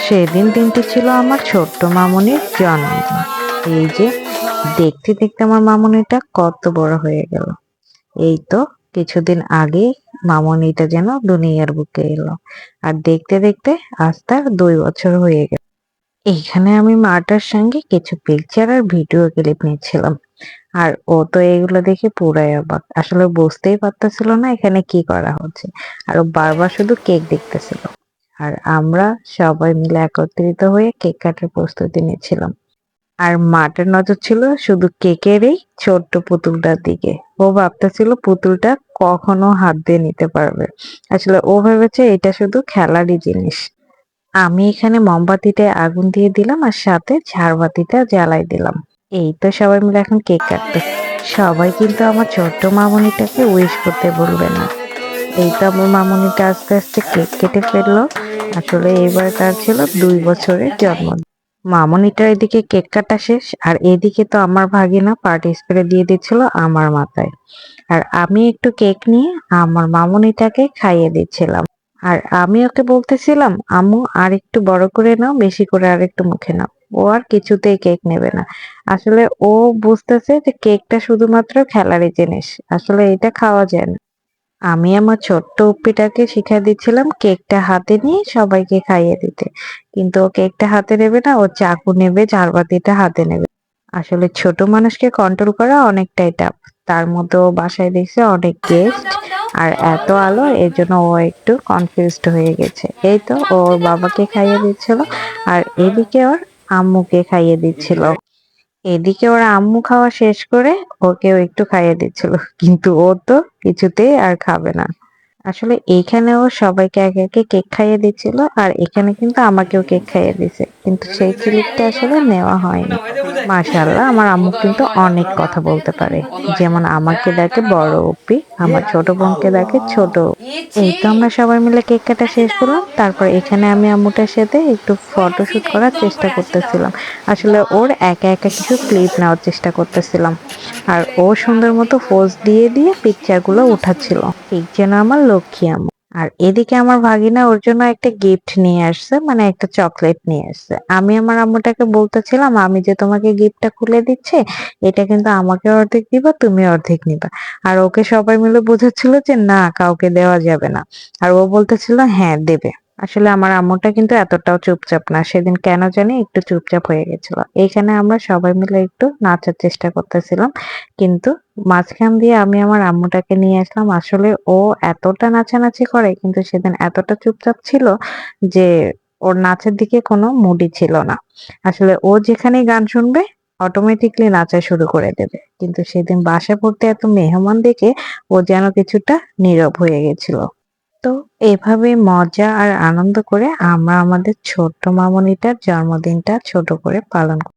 সেদিন দিনটি ছিল আমার ছোট্ট মামুনির জন্মদিন। এই যে দেখতে দেখতে আমার মামুনিটা কত বড় হয়ে গেল। এই তো কিছুদিন আগে মামুনিটা যেন দুনিয়ার বুকে এলো। আর দেখতে দেখতে আজ তার 2 বছর হয়ে গেল। এইখানে আমি মাটার সঙ্গে কিছু পিকচার আর ভিডিও ক্লিপ নিচ্ছিলাম। আর ও তো এগুলো দেখে পুরাই অবাক, আসলে বুঝতেই পারতেছিল না এখানে কি করা হচ্ছে। আর ও বারবার শুধু কেক দেখতেছিল। আর আমরা সবাই মিলে একত্রিত হয়ে কেক কাটার প্রস্তুতি নিচ্ছিলাম। আর মাটার নজর ছিল শুধু কেকের এই ছোট্ট পুতুলটার দিকে। ও ভাবতেছিল পুতুলটা কখনো হাত দিয়ে নিতে পারবে। আসলে ও ভেবেছে এটা শুধু খেলারই জিনিস। আমি এখানে মোমবাতিতে আগুন দিয়ে দিলাম আর সাথে ঝাড়বাতিটা জ্বালাই দিলাম। এই তো সবাই মিলে এখন কেক কাটতে। সবাই কিন্তু আমার ছোট্ট মামুনিটাকে উইশ করতে ভুলবে না। এই তো আমার মামুনিটা আস্তে আস্তে কেক কেটে ফেললো। আসলে এবার তার ছিল 2 বছরের জন্মদিন। মামুনিটার এদিকে কেক কাটা শেষ আর এদিকে তো আমার ভাগিনা পার্টি স্প্রে দিয়ে দিচ্ছিল আমার মাথায়। আর আমি একটু কেক নিয়ে আমার মামুনিটাকে খাইয়ে দিচ্ছিলাম। আর আমি ওকে বলতেছিলাম, আম্মু আর একটু বড় করে নাও, বেশি করে আর একটু মুখে নাও। ও আর কিছুতেই কেক নেবে না। আসলে ও বুঝতেছে যে কেকটা শুধুমাত্র খেলারই জিনিস, আসলে এটা খাওয়া যায় না। আমি আমার ছোট্ট উপ্পিটাকে শিখাই দিচ্ছিলাম কেকটা হাতে নিয়ে সবাইকে খাইয়ে দিতে। কিন্তু ও কেকটা হাতে নেবে না, ও চাকু নেবে, ঝাড়বাতিটা হাতে নেবে। আসলে ছোট মানুষকে কন্ট্রোল করা অনেকটাই টাফ। তার মধ্যে ও বাসায় দেখছে অনেক গেস্ট আর এত আলো, এর জন্য ও একটু কনফিউজড হয়ে গেছে। এই তো ওর বাবাকে খাইয়ে দিচ্ছিল আর এদিকে ওর আম্মুকে খাইয়ে দিচ্ছিল। এদিকে ওর আম্মু খাওয়া শেষ করে ওকেও একটু খাইয়ে দিচ্ছিল, কিন্তু ও তো কিছুতেই আর খাবে না। আসলে এইখানেও সবাইকে একে একে কেক খাইয়ে দিচ্ছিল আর এখানে কিন্তু আমাকেও কেক খাইয়ে দিছে, কিন্তু সেই ক্লিপটা আসলে নেওয়া হয়নি। মাশাআল্লাহ, আমার আম্মু কিন্তু অনেক কথা বলতে পারে। যেমন আমাকে ডাকে বড় অপি, আমার ছোট বোনকে ডাকে ছোট। এই তো আমরা সবাই মিলে কেক কাটা শেষ করলাম। তারপর এখানে আমি আম্মুটার সাথে একটু ফটোশুট করার চেষ্টা করতেছিলাম। আসলে ওর একা একা কিছু ক্লিপ নেওয়ার চেষ্টা করতেছিলাম। আর ও সুন্দর মতো পোজ দিয়ে দিয়ে পিকচার গুলো উঠাচ্ছিল, ঠিক যেন আমার লক্ষ্মী আম্মু। আর এদিকে আমার ভাগিনা ওর জন্য একটা গিফট নিয়ে আসছে, মানে একটা চকলেট নিয়ে আসছে। আমি আমার আম্মুটাকে বলতেছিলাম, আমি যে তোমাকে গিফটটা খুলে দিচ্ছি, এটা কিন্তু আমাকে অর্ধেক দিবা, তুমি অর্ধেক নিবা। আর ওকে সবাই মিলে বোঝাচ্ছিল যে না, কাউকে দেওয়া যাবে না। আর ও বলতেছিল হ্যাঁ দেবে। আসলে আমার আম্মুটা কিন্তু এতটাও চুপচাপ না, সেদিন কেন জানি একটু চুপচাপ হয়ে গেছিল। এইখানে আমরা সবাই মিলে একটু নাচার চেষ্টা করতেছিলাম, কিন্তু মাঝখান দিয়ে আমি আমার আম্মুটাকে নিয়ে আসলাম। আসলে ও এতটা নাচানাচি করে, কিন্তু সেদিন এতটা চুপচাপ ছিল যে ওর নাচের দিকে কোনো মুডই ছিল না। আসলে ও যেখানে গান শুনবে অটোমেটিকলি নাচা শুরু করে দেবে, কিন্তু সেদিন বাসা পড়তে এত মেহমান দেখে ও যেন কিছুটা নীরব হয়ে গেছিল। তো এভাবে মজা আর আনন্দ করে আমরা আমাদের ছোট্ট মামনিটার জন্মদিনটা ছোট করে পালন